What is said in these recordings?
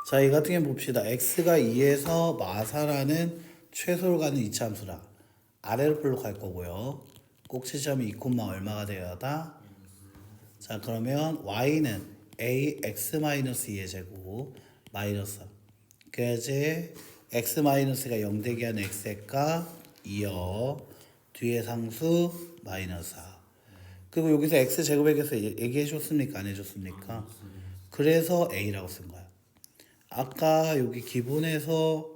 자, 이 같은 경우 봅시다. x가 2에서 마사라는 최소를 가는 이차함수라. 아래로 볼록할 거고요. 꼭지점이 2, 얼마가 되어야 하다? 자, 그러면 y는 ax-2의 제곱 마이너스 3. 그래야지 x-가 0 되게 하는 x의 값 2여 뒤에 상수 마이너스 4. 그리고 여기서 x 제곱에 대해서 얘기해 줬습니까? 안 해줬습니까? 그래서 a라고 쓴 거야. 아까 여기 기본에서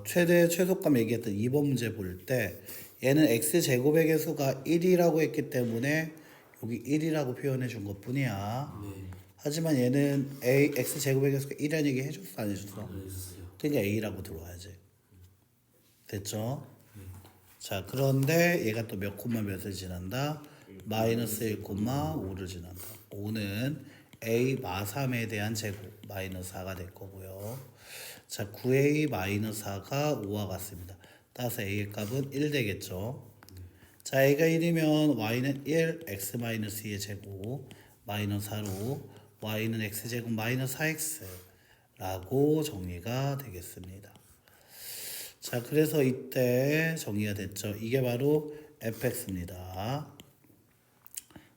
최대 최소값 얘기했던 2번 문제 볼 때 얘는 x 제곱의 개수가 1이라고 했기 때문에 여기 1이라고 표현해 준 것 뿐이야. 하지만 얘는 x 제곱의 개수가 1이라는 얘기 해줬어 안 해줬어? 그러니까 a라고 들어와야지. 됐죠? 자, 그런데 얘가 또 몇 콤마 몇을 지난다? 마이너스 1, 5를 지난다. 5는 a 마3에 대한 제곱 마이너스 4가 될 거고요. 자, 9a 마이너스 4가 5와 같습니다. 따라서 a의 값은 1 되겠죠. 자, a가 1이면 y는 1, x 마이너스 2의 제곱 마이너스 4로 y는 x제곱 마이너스 4x 라고 정리가 되겠습니다. 자, 그래서 이때 정리가 됐죠. 이게 바로 fx입니다.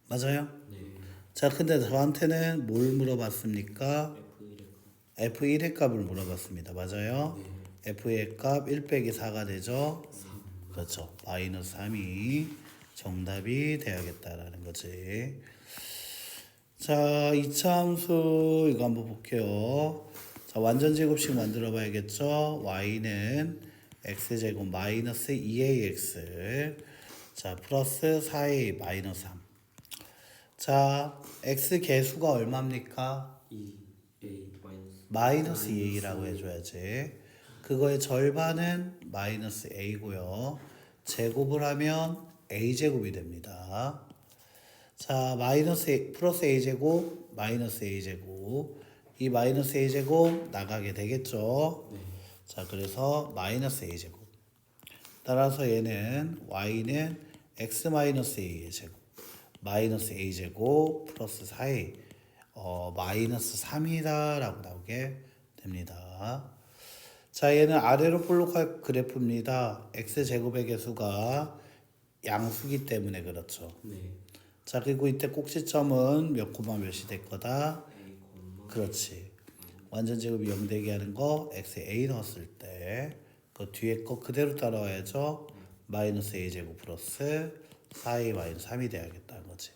맞아요? 네. 자, 근데 저한테는 뭘 물어봤습니까? f1의 값을 물어봤습니다. 맞아요? f의 값 1 빼기 4가 되죠? 그렇죠. 마이너스 3이 정답이 돼야겠다라는 거지. 자, 이차함수 이거 한번 볼게요. 자, 완전 제곱식 만들어 봐야겠죠. y는 x제곱 마이너스 2ax 자 플러스 4a 마이너스 3. 자, x 개수가 얼마입니까? 2a 마이너스 2a라고 해줘야지. 그거의 절반은 마이너스 a고요. 제곱을 하면 a제곱이 됩니다. 자, 마이너스 a, 플러스 a제곱 마이너스 a제곱 이 마이너스 a제곱 나가게 되겠죠. 자, 그래서 마이너스 a제곱 따라서 얘는 y는 x 마이너스 a의 제곱 마이너스 a제곱 플러스 4a 마이너스 3이다 라고 나오게 됩니다. 자, 얘는 아래로 볼록할 그래프입니다. x제곱의 개수가 양수기 때문에 그렇죠. 네. 자, 그리고 이때 꼭지점은 몇 콤마 몇이 될 거다? a 콤마 그렇지. 완전 제곱이 0 되게 하는 거 x에 a 넣었을 때 그 뒤에 거 그대로 따라와야죠. 마이너스 a 제곱 플러스 4a 마이너스 3이 돼야겠다는 거지.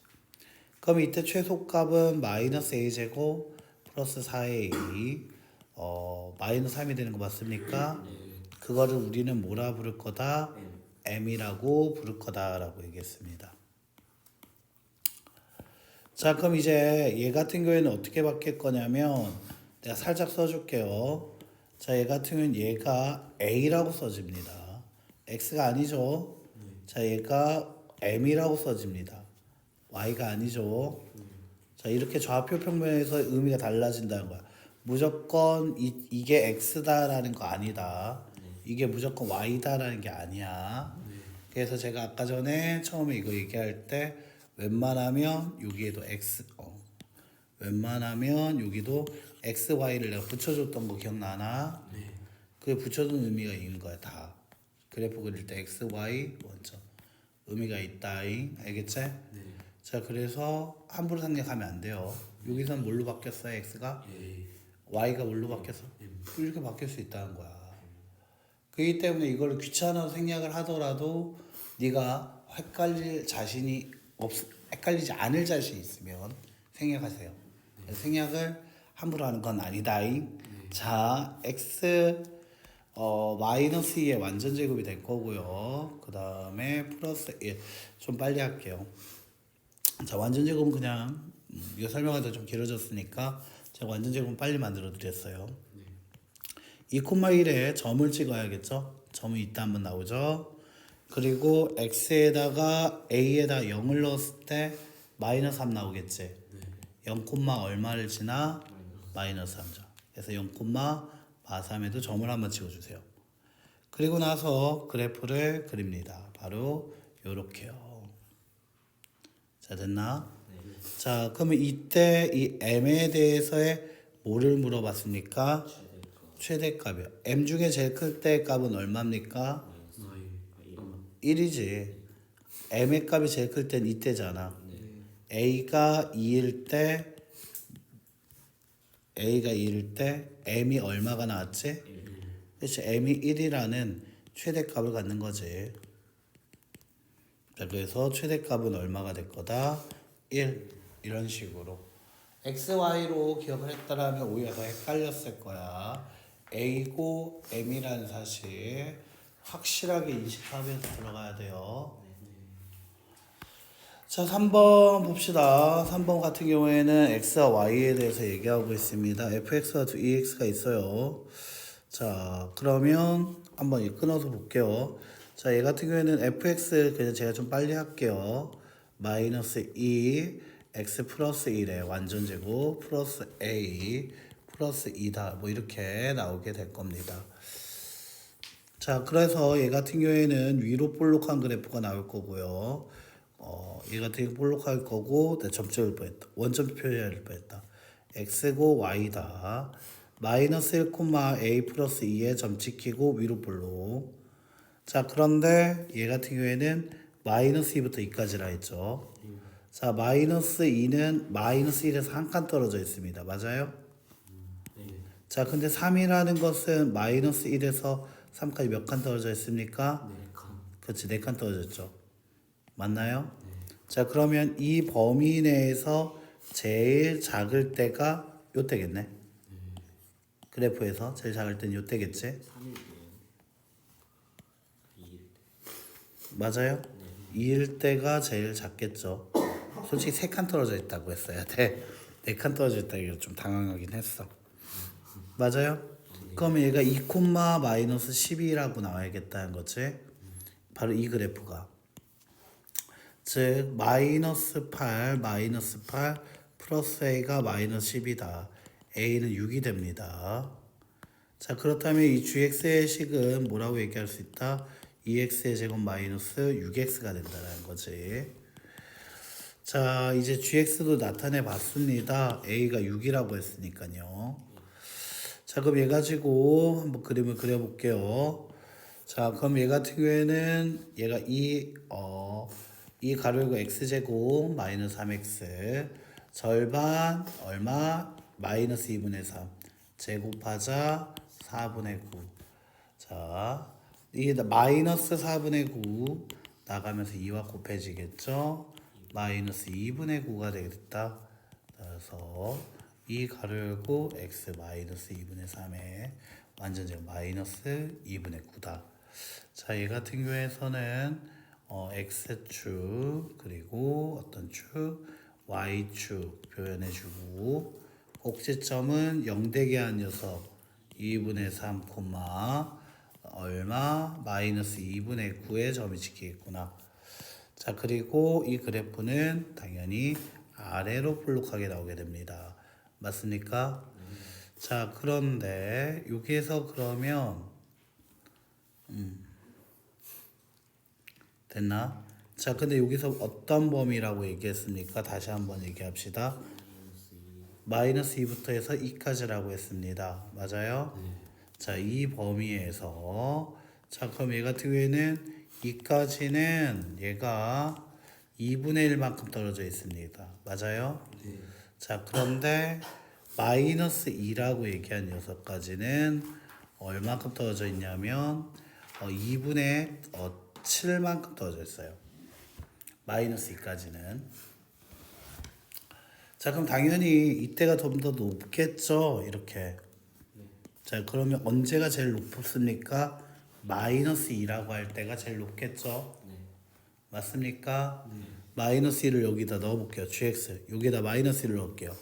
그럼 이때 최소값은 마이너스 a 제곱 플러스 4a 마이너스 3이 되는 거 맞습니까? 그거를 우리는 뭐라 부를 거다? m이라고 부를 거다라고 얘기했습니다. 자, 그럼 이제 얘 같은 경우에는 어떻게 바뀔 거냐면 내가 살짝 써줄게요. 자, 얘 같은 경우는 얘가 a라고 써집니다. x가 아니죠. 자, 얘가 m이라고 써집니다. y가 아니죠. 자, 이렇게 좌표 평면에서 의미가 달라진다는 거야. 무조건 이게 x다라는 거 아니다. 이게 무조건 y다라는 게 아니야. 그래서 제가 아까 전에 처음에 이거 얘기할 때 웬만하면 여기에도 웬만하면 여기도 x, y를 내가 붙여줬던 거 기억나나? 네. 그게 붙여둔 의미가 있는 거야 다. 그래프 그릴 때 x, y 먼저 의미가 있다잉. 알겠지? 네. 자, 그래서 함부로 생각하면 안 돼요. 여기선 뭘로 바뀌었어요? x가? a y가 뭘로 바뀌었어? 이렇게 바뀔 수 있다는 거야. 그렇기 때문에 이걸 귀찮아서 생략을 하더라도 네가 헷갈리지 않을 자신이 있으면 생략하세요. 생략을 함부로 하는 건 아니다잉. 자, x 마이너스 2의 완전 제곱이 될 거고요. 그 다음에 플러스 1. 좀 빨리 할게요. 자, 완전 제곱은 그냥 이거 설명하다 좀 길어졌으니까 제가 완전 제곱은 빨리 만들어 드렸어요. 2,1에 점을 찍어야겠죠? 점이 이따 한번 나오죠? 그리고 x에다가 a에다 0을 넣었을 때 마이너스 3 나오겠지? 0, 얼마를 지나? 마이너스 3죠. 그래서 0, 마3에도 점을 한번 찍어주세요. 그리고 나서 그래프를 그립니다. 바로 요렇게요. 자, 됐나? 자, 그러면 이때 이 m에 대해서의 뭐를 물어봤습니까? 최대값이요. m 중에 제일 클 때 값은 얼마입니까? 1이지. m의 값이 제일 클 땐 이때잖아. a가 2일 때 m이 얼마가 나왔지? 그렇지. m이 1이라는 최대값을 갖는 거지. 자, 그래서 최대값은 얼마가 될 거다? 1. 이런 식으로. x, y로 기억을 했다라면 오히려 더 헷갈렸을 거야. a고 m이라는 사실 확실하게 인식하면서 들어가야 돼요. 자, 3번 봅시다. 3번 같은 경우에는 x와 y에 대해서 얘기하고 있습니다. fx와 2x가 있어요. 자, 그러면 한번 끊어서 볼게요. 자, 얘 같은 경우에는 fx 그냥 제가 좀 빨리 할게요. 마이너스 2 x 플러스 1의 완전제곱 플러스 a 플러스 2다. 뭐 이렇게 나오게 될 겁니다. 자, 그래서 얘 같은 경우에는 위로 볼록한 그래프가 나올 거고요. 얘 같은 경우 볼록할 거고, 점점일 뻔했다. 원점 표현할 뻔했다. x고 y다. 마이너스 1, a 플러스 2에 점 찍히고 위로 볼록. 자, 그런데 얘 같은 경우에는 마이너스 2부터 2까지라 했죠. 자, 마이너스 2는 마이너스 1에서 한 칸 떨어져 있습니다. 맞아요? 자, 근데 3이라는 것은 마이너스 1에서 3까지 몇 칸 떨어져 있습니까? 4칸. 그렇지, 4칸 떨어졌죠. 맞나요? 자, 그러면 이 범위 내에서 제일 작을 때가 요때겠네. 그래프에서 제일 작을 때는 요때겠지? 3일이에요. 2일. 맞아요? 2일 때가 제일 작겠죠. 솔직히 3칸 떨어져 있다고 했어야 돼. 4칸 떨어져 있다 이거 좀 당황하긴 했어. 맞아요? 그러면 얘가 2, 마이너스 12라고 나와야겠다는 거지. 바로 이 그래프가. 즉 마이너스 8 플러스 a가 마이너스 10이다. a는 6이 됩니다. 자, 그렇다면 이 gx의 식은 뭐라고 얘기할 수 있다? 2x의 제곱 마이너스 6x가 된다는 거지. 자, 이제 gx도 나타내 봤습니다. a가 6이라고 했으니까요. 자, 그럼 얘 가지고 한번 그림을 그려볼게요. 자, 그럼 얘 같은 경우에는 얘가 이 가로 열고 x제곱 마이너스 3x 절반 얼마? 마이너스 2분의 3 제곱하자 4분의 9. 자, 이게 마이너스 4분의 9 나가면서 2와 곱해지겠죠? 마이너스 2분의 9가 되겠다. 그래서 이 가로 열고 x 마이너스 2분의 3에 완전제곱 마이너스 2분의 9다. 자, 얘 같은 경우에서는 x축 그리고 어떤 축 y축 표현해주고 꼭지점은 0되게 한 녀석 2분의 3, 얼마 마이너스 2분의 9의 점이 찍히겠구나. 자, 그리고 이 그래프는 당연히 아래로 볼록하게 나오게 됩니다. 맞습니까? 자, 그런데 여기에서 그러면 됐나? 자, 근데 여기서 어떤 범위라고 얘기했습니까? 다시 한번 얘기합시다. 마이너스 2부터 해서 2까지라고 했습니다. 맞아요? 자, 이 범위에서 자, 그럼 얘 같은 경우에는 2까지는 얘가 2분의 1만큼 떨어져 있습니다. 맞아요? 자, 그런데 마이너스 2라고 얘기한 녀석까지는 얼마큼 떨어져 있냐면 2분의 7만큼 떨어져 있어요. 마이너스 2까지는. 자, 그럼 당연히 이때가 좀 더 높겠죠. 이렇게. 자, 그러면 언제가 제일 높습니까? 마이너스 2라고 할 때가 제일 높겠죠. 맞습니까? 마이너스 1을 여기다 넣어볼게요. gx 여기다 마이너스 1을 넣을게요.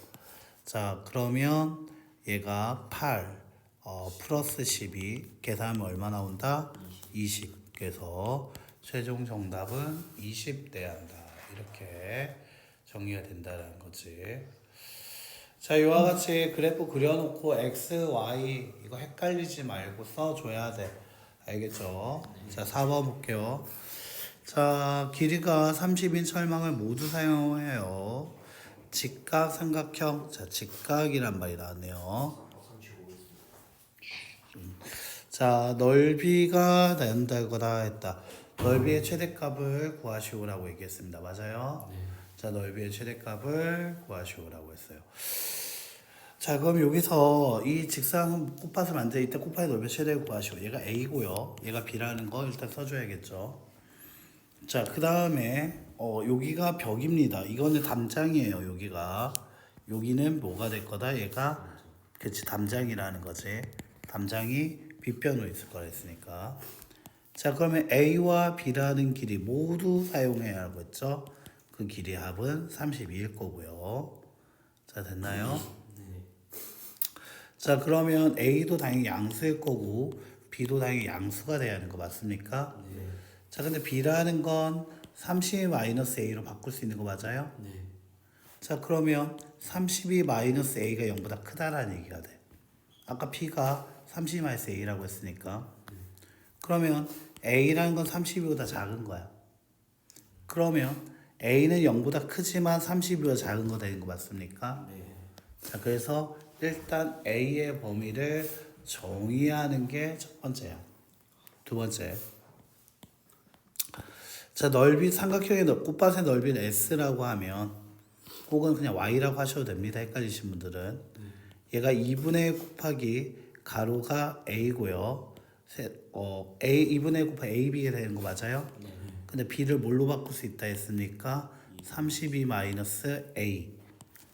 자, 그러면 얘가 8 플러스 12 계산하면 얼마 나온다? 20. 그래서 최종 정답은 20돼야 한다. 이렇게 정리가 된다는 거지. 자, 이와 같이 그래프 그려놓고 x, y 이거 헷갈리지 말고 써줘야 돼. 알겠죠? 자, 4번 볼게요. 자, 길이가 30인 철망을 모두 사용해요. 직각, 삼각형. 자, 직각이란 말이 나왔네요. 자, 넓이가 된다거나 했다. 넓이의 최대값을 구하시오라고 얘기했습니다. 맞아요? 자, 넓이의 최대값을 구하시오라고 했어요. 자, 그럼 여기서 이 직선 꽃밭을 만들 때 꽃밭의 넓이 최대를 구하시오. 얘가 A고요. 얘가 B라는 거 일단 써줘야겠죠. 자, 그 다음에 여기가 벽입니다. 이거는 담장이에요. 여기는 뭐가 될 거다? 얘가 그치 담장이라는 거지. 담장이 빗변으로 있을 거라 했으니까. 자, 그러면 A와 B라는 길이 모두 사용해야 하고 했죠. 그 길이 합은 32일 거고요. 자, 됐나요? 자, 그러면 A도 당연히 양수일 거고 B도 당연히 양수가 돼야 하는 거 맞습니까? 자, 근데 B라는 건 32-A로 바꿀 수 있는 거 맞아요? 자, 그러면 32-A가 0보다 크다라는 얘기가 돼. 아까 B가 32-A라고 했으니까. 그러면 A라는 건 32보다 작은 거야. 그러면 A는 0보다 크지만 32보다 작은 거 되는 거 맞습니까? 자, 그래서 일단 A의 범위를 정의하는 게 첫 번째야. 두 번째. 자, 넓이 삼각형의 꽃밭의 넓이는 S라고 하면 혹은 그냥 Y라고 하셔도 됩니다. 헷갈리신 분들은. 얘가 2분의 1 곱하기 가로가 A고요. A 2분의 1 곱하기 AB가 되는 거 맞아요? 근데 B를 뭘로 바꿀 수 있다 했습니까? 32-A.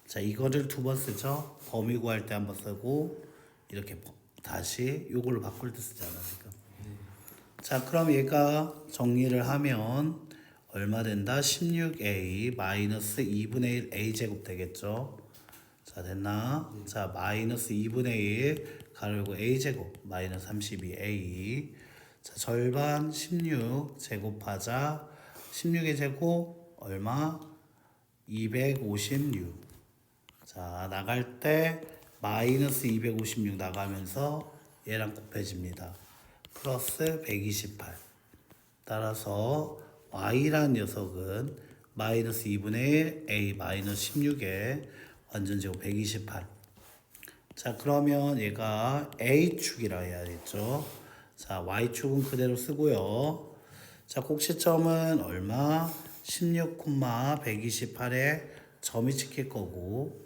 자, 이거를 두 번 쓰죠. 범위 구할 때 한 번 쓰고 이렇게 다시 요걸로 바꿀 때 쓰잖아 지금. 자, 그럼 얘가 정리를 하면 얼마 된다? 16A 마이너스 2분의 1 A 제곱 되겠죠. 자, 됐나? 자, 마이너스 2분의 1 가르고 A 제곱 마이너스 32A. 자, 절반 16 제곱하자. 16의 제곱 얼마? 256. 자, 나갈 때 마이너스 256 나가면서 얘랑 곱해집니다. 플러스 128. 따라서 Y라는 녀석은 마이너스 2분의 1 A 마이너스 16에 완전제곱 128. 자, 그러면 얘가 A축이라 해야겠죠. 자, Y축은 그대로 쓰고요. 자, 곡시점은 얼마? 16,128에 점이 찍힐 거고,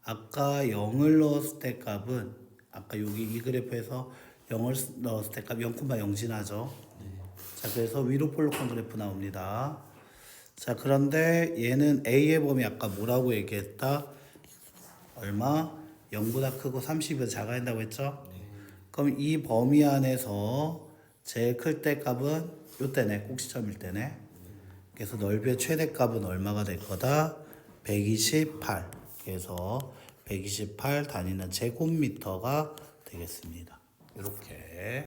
아까 0을 넣었을 때 값은 아까 여기 이 그래프에서 0을 넣었을 때 값 0,0 지나죠. 자, 그래서 위로 볼록한 그래프 나옵니다. 자, 그런데 얘는 A의 범위 아까 뭐라고 얘기했다? 얼마? 0보다 크고 30보다 작아야 한다고 했죠? 그럼 이 범위 안에서 제일 클 때 값은 요때네, 꼭지점일 때네. 그래서 넓이의 최대값은 얼마가 될 거다? 128. 그래서 128 다니는 제곱미터가 되겠습니다. 이렇게.